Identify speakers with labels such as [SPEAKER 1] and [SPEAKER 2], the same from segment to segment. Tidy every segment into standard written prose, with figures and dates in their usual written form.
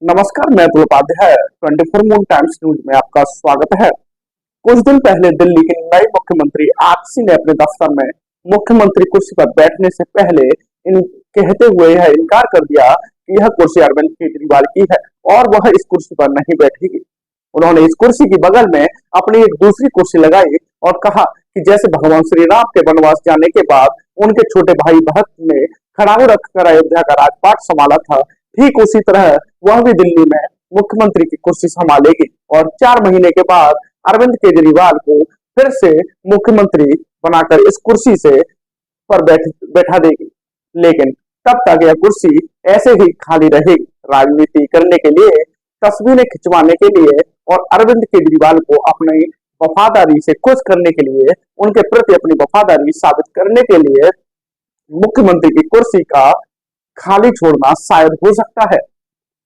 [SPEAKER 1] नमस्कार, मैं Atul Upadhyay 24 Moon Times News में आपका स्वागत है। कुछ दिन पहले दिल्ली के नए मुख्यमंत्री आतिशी ने अपने दफ्तर में मुख्यमंत्री कुर्सी पर बैठने से पहले इन कहते हुए यह इनकार कर दिया कि यह कुर्सी अरविंद केजरीवाल की है और वह इस कुर्सी पर नहीं बैठेगी। उन्होंने इस कुर्सी की बगल में अपनी एक दूसरी कुर्सी लगाई और कहा कि जैसे भगवान श्री राम के वनवास जाने के बाद उनके छोटे भाई भरत ने खड़ाऊ रखकर अयोध्या का राजपाट संभाला था, ठीक उसी तरह वह भी दिल्ली में मुख्यमंत्री की कुर्सी संभालेगी और 4 महीने के बाद अरविंद केजरीवाल को फिर से मुख्यमंत्री बनाकर इस कुर्सी से पर बैठा देगी। लेकिन तब तक यह कुर्सी ऐसे ही खाली रहेगी। राजनीति करने के लिए, तस्वीरें खिंचवाने के लिए और अरविंद केजरीवाल को अपनी वफादारी से खुश करने के लिए, उनके प्रति अपनी वफादारी साबित करने के लिए मुख्यमंत्री की कुर्सी का खाली छोड़ना शायद हो सकता है।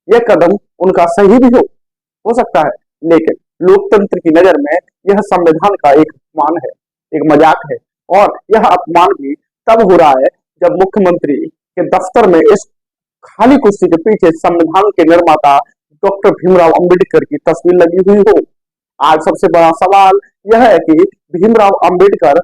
[SPEAKER 1] यह कदम उनका सही भी हो सकता है, लेकिन लोकतंत्र की नजर में यह संविधान का एक अपमान है, एक मजाक है। और यह अपमान भी तब हो रहा है जब मुख्यमंत्री के दफ्तर में इस खाली कुर्सी के पीछे संविधान के निर्माता डॉक्टर भीमराव अंबेडकर की तस्वीर लगी हुई हो। आज सबसे बड़ा सवाल यह है कि भीमराव अंबेडकर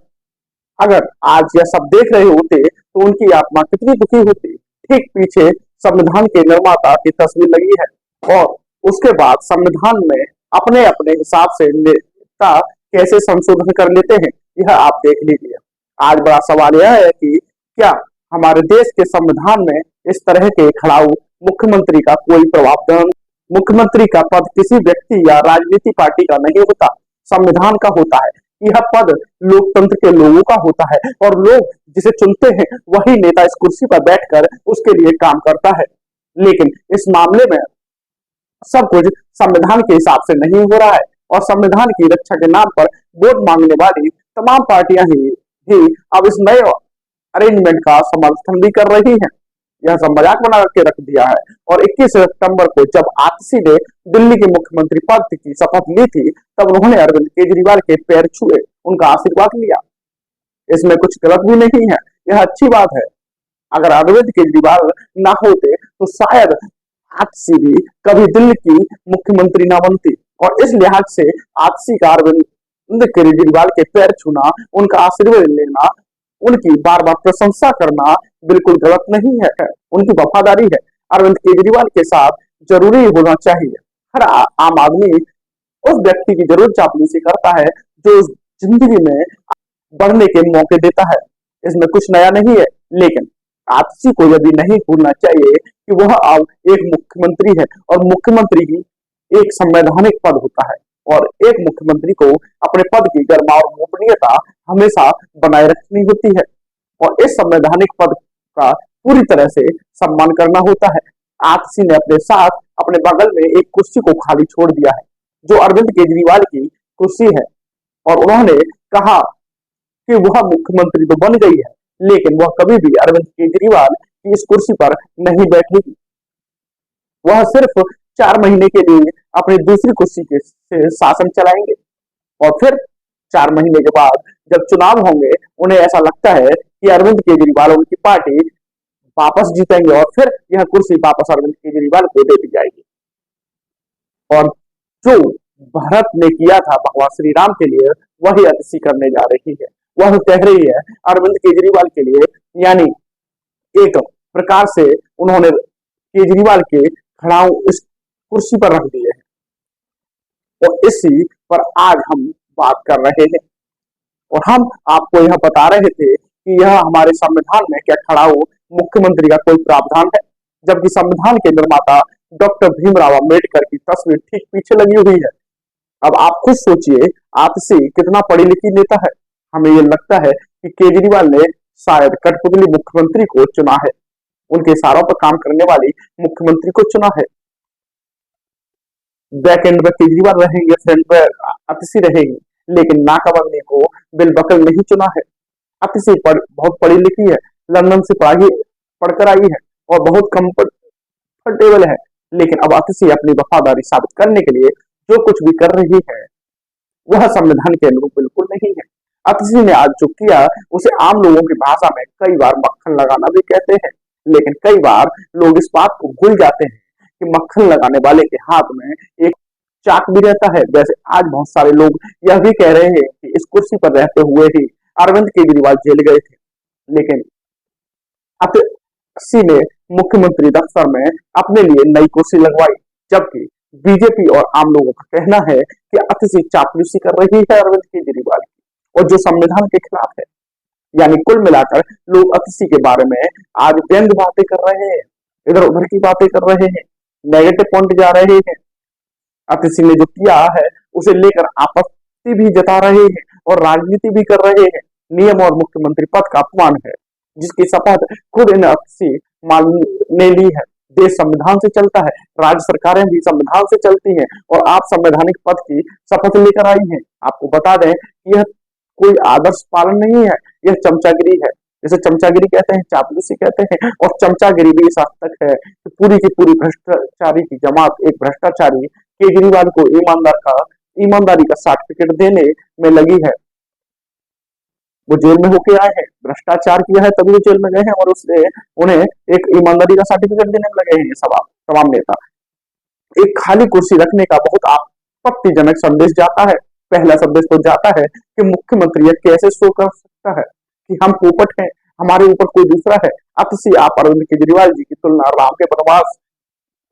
[SPEAKER 1] अगर आज यह सब देख रहे होते तो उनकी आत्मा कितनी दुखी होती। ठीक पीछे संविधान के निर्माता की तस्वीर लगी है और उसके बाद संविधान में अपने अपने हिसाब से नेता कैसे संशोधन कर लेते हैं, यह आप देख लीजिए। आज बड़ा सवाल यह है कि क्या हमारे देश के संविधान में इस तरह के खड़ाऊ मुख्यमंत्री का कोई प्रावधान? मुख्यमंत्री का पद किसी व्यक्ति या राजनीति पार्टी का नहीं होता, संविधान का होता है। यह पद लोकतंत्र के लोगों का होता है और लोग जिसे चुनते हैं वही नेता इस कुर्सी पर बैठकर उसके लिए काम करता है। लेकिन इस मामले में सब कुछ संविधान के हिसाब से नहीं हो रहा है और संविधान की रक्षा के नाम पर वोट मांगने वाली तमाम पार्टियां ही अब इस नए अरेंजमेंट का समर्थन भी कर रही हैं। यह सब मजाक बना के रख दिया है। और 21 सितंबर को जब आतिशी ने दिल्ली के मुख्यमंत्री पद की शपथ ली थी, तब उन्होंने अरविंद केजरीवाल के पैर छुए, उनका आशीर्वाद लिया। इसमें कुछ गलत भी नहीं है, यह अच्छी बात है। अगर अरविंद केजरीवाल ना होते तो शायद आतिशी भी कभी दिल्ली की मुख्यमंत्री ना बनती। और इस लिहाज से आतिशी का अरविंद केजरीवाल के पैर छूना, उनका आशीर्वाद लेना, उनकी बार बार प्रशंसा करना बिल्कुल गलत नहीं है। उनकी वफादारी है। अरविंद केजरीवाल के साथ जरूरी होना चाहिए। हर आम आदमी उस व्यक्ति की जरूर चापलूसी करता है जो जिंदगी में बढ़ने के मौके देता है। इसमें कुछ नया नहीं है, लेकिन आतिशी को यह भी नहीं भूलना चाहिए कि वह अब एक मुख्यमंत्री है और मुख्यमंत्री की एक संवैधानिक पद होता है और एक मुख्यमंत्री को अपने पद की गरिमा और गोपनीयता हमेशा बनाए रखनी होती है और इस संवैधानिक पद का पूरी तरह से सम्मान करना होता है। आतिशी ने अपने साथ अपने बगल में एक कुर्सी को खाली छोड़ दिया है जो अरविंद केजरीवाल की कुर्सी है और उन्होंने कहा कि वह मुख्यमंत्री तो बन गई है, लेकिन वह कभी भी अरविंद केजरीवाल की इस कुर्सी पर नहीं बैठेगी। वह सिर्फ 4 महीने के लिए अपनी दूसरी कुर्सी के से शासन चलाएंगे और फिर 4 महीने के बाद जब चुनाव होंगे, उन्हें ऐसा लगता है कि अरविंद केजरीवाल उनकी पार्टी वापस जीतेंगे और फिर यह कुर्सी वापस अरविंद केजरीवाल को दे दी जाएगी। और जो भारत ने किया था भगवान श्री राम के लिए, वही आतिशी करने जा रही है। वह कह रही है अरविंद केजरीवाल के लिए, यानी एक प्रकार से उन्होंने केजरीवाल के खड़ाऊ इस कुर्सी पर रख दिए हैं और इसी पर आज हम बात कर रहे हैं। और हम आपको यह बता रहे थे कि यह हमारे संविधान में क्या खड़ाऊ मुख्यमंत्री का कोई प्रावधान है, जबकि संविधान के निर्माता डॉक्टर भीमराव अंबेडकर की तस्वीर ठीक पीछे लगी हुई है। अब आप खुद सोचिए, आतिशी कितना पढ़ी लिखी नेता है। हमें ये लगता है कि केजरीवाल ने शायद कठपुतली मुख्यमंत्री को चुना है, उनके इशारों पर काम करने वाली मुख्यमंत्री को चुना है। बैक एंड में केजरीवाल रहेंगे, फ्रंट पे आतिशी रहेगी, लेकिन नाका बंदी को बिल बकल नहीं चुना है। आतिशी बहुत पढ़ी लिखी है, लंदन से पढ़कर आई है और बहुत कंफर्टेबल है, लेकिन अब आतिशी अपनी वफादारी साबित करने के लिए जो कुछ भी कर रही है वह संविधान के अनुरूप बिल्कुल नहीं है। आतिशी ने आज जो किया उसे आम लोगों की भाषा में कई बार मक्खन लगाना भी कहते हैं, लेकिन कई बार लोग इस बात को भूल जाते हैं कि मक्खन लगाने वाले के हाथ में एक चाक भी रहता है, वैसे आज बहुत सारे लोग यह भी कह रहे हैं कि इस कुर्सी पर रहते हुए ही अरविंद केजरीवाल जेल गए थे। लेकिन अतिशी ने मुख्यमंत्री दफ्तर में अपने लिए नई कुर्सी लगवाई, जबकि बीजेपी और आम लोगों का कहना है कि अतिशी चापलूसी कर रही है अरविंद केजरीवाल की, और जो संविधान के खिलाफ है। यानी कुल मिलाकर लोग अतिशी के बारे में आज व्यंग बातें कर रहे हैं, इधर उधर की बातें कर रहे हैं, नेगेटिव पॉइंट जा रहे हैं। अतिशी ने जो किया है उसे लेकर आपत्ति भी जता रहे हैं और राजनीति भी कर रहे हैं। नियम और मुख्यमंत्री पद का अपमान है, जिसकी शपथ खुद इन अतिशी मान ने ली है। देश संविधान से चलता है, राज्य सरकारें भी संविधान से चलती हैं, और आप संवैधानिक पद की शपथ लेकर आई हैं। आपको बता दें कि यह कोई आदर्श पालन नहीं है, यह चमचागिरी है। जिसे चमचागिरी कहते हैं, चापलूसी कहते हैं, और चमचागिरी भी इस हद तक है कि पूरी की पूरी भ्रष्टाचारी की जमात एक भ्रष्टाचारी केजरीवाल को ईमानदारी का सर्टिफिकेट देने में लगी है। वो जेल में होके आए हैं, भ्रष्टाचार किया है तभी वो जेल में गए हैं, और उसने उन्हें एक ईमानदारी का सर्टिफिकेट देने में लगे हैं। तमाम नेता एक खाली कुर्सी रखने का बहुत आपत्तिजनक संदेश जाता है। पहला संदेश तो जाता है कि मुख्यमंत्री यह कैसे शो कर सकता है कि हम पोपट हैं, हमारे ऊपर कोई दूसरा है। अतिशी आप अरविंद केजरीवाल जी की तुलना राम के वनवास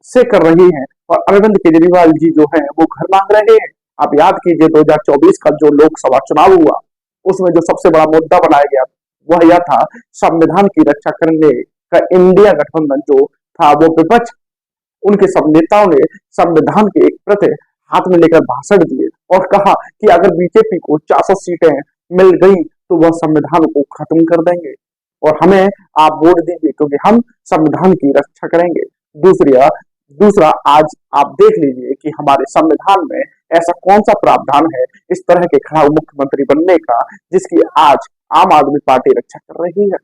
[SPEAKER 1] से कर रही हैं, और अरविंद केजरीवाल जी जो हैं वो घर मांग रहे हैं। आप याद कीजिए 2024 का जो लोकसभा चुनाव हुआ, उसमें जो सबसे बड़ा मुद्दा बनाया गया वह यह था, संविधान की रक्षा करने का इंडिया गठबंधन जो था वो विपक्ष, उनके सब नेताओं ने संविधान की एक प्रति हाथ में लेकर भाषण दिए और कहा कि अगर बीजेपी को 400 सीटें मिल गई तो वह संविधान को खत्म कर देंगे, और हमें आप वोट दीजिए क्योंकि हम संविधान की रक्षा करेंगे। दूसरा आज आप देख लीजिए कि हमारे संविधान में ऐसा कौन सा प्रावधान है इस तरह के खराब मुख्यमंत्री बनने का, जिसकी आज आम आदमी पार्टी रक्षा कर रही है।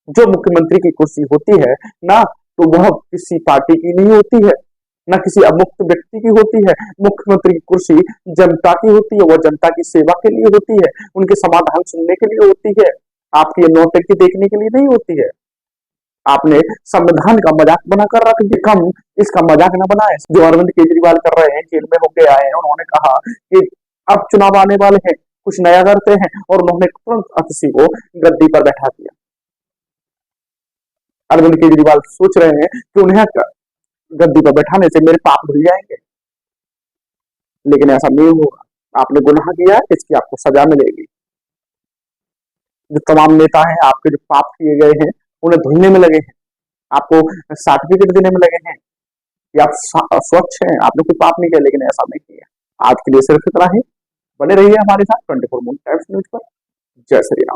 [SPEAKER 1] जो मुख्यमंत्री की कुर्सी होती है ना, तो वह किसी पार्टी की नहीं होती है, ना किसी अमुक्त व्यक्ति की होती है। मुख्यमंत्री की कुर्सी जनता की होती है, वह जनता की सेवा के लिए होती है, उनके समाधान सुनने के लिए होती है, आपकी ये नौटंकी देखने के लिए नहीं होती है। आपने संविधान का मजाक बनाकर रख दिया, कम इसका मजाक न बनाए जो अरविंद केजरीवाल कर रहे हैं। जेल में होके आए हैं, उन्होंने कहा कि अब चुनाव आने वाले हैं, कुछ नया करते हैं, और उन्होंने तुरंत अतिशी को गद्दी पर बैठा दिया। अरविंद केजरीवाल सोच रहे हैं कि उन्हें गद्दी पर बैठाने से मेरे पाप धुल जाएंगे, लेकिन ऐसा नहीं होगा। आपने गुनाह किया है, इसकी आपको सजा मिलेगी। जो तमाम नेता हैं आपके जो पाप किए गए हैं उन्हें धुलने में लगे हैं, आपको सर्टिफिकेट देने में लगे हैं कि आप स्वच्छ हैं, आपने कोई पाप नहीं किया, लेकिन ऐसा नहीं किया। आज के लिए सिर्फ इतना ही। बने रहिए हमारे साथ 24 टाइम्स न्यूज पर। जय श्री राम।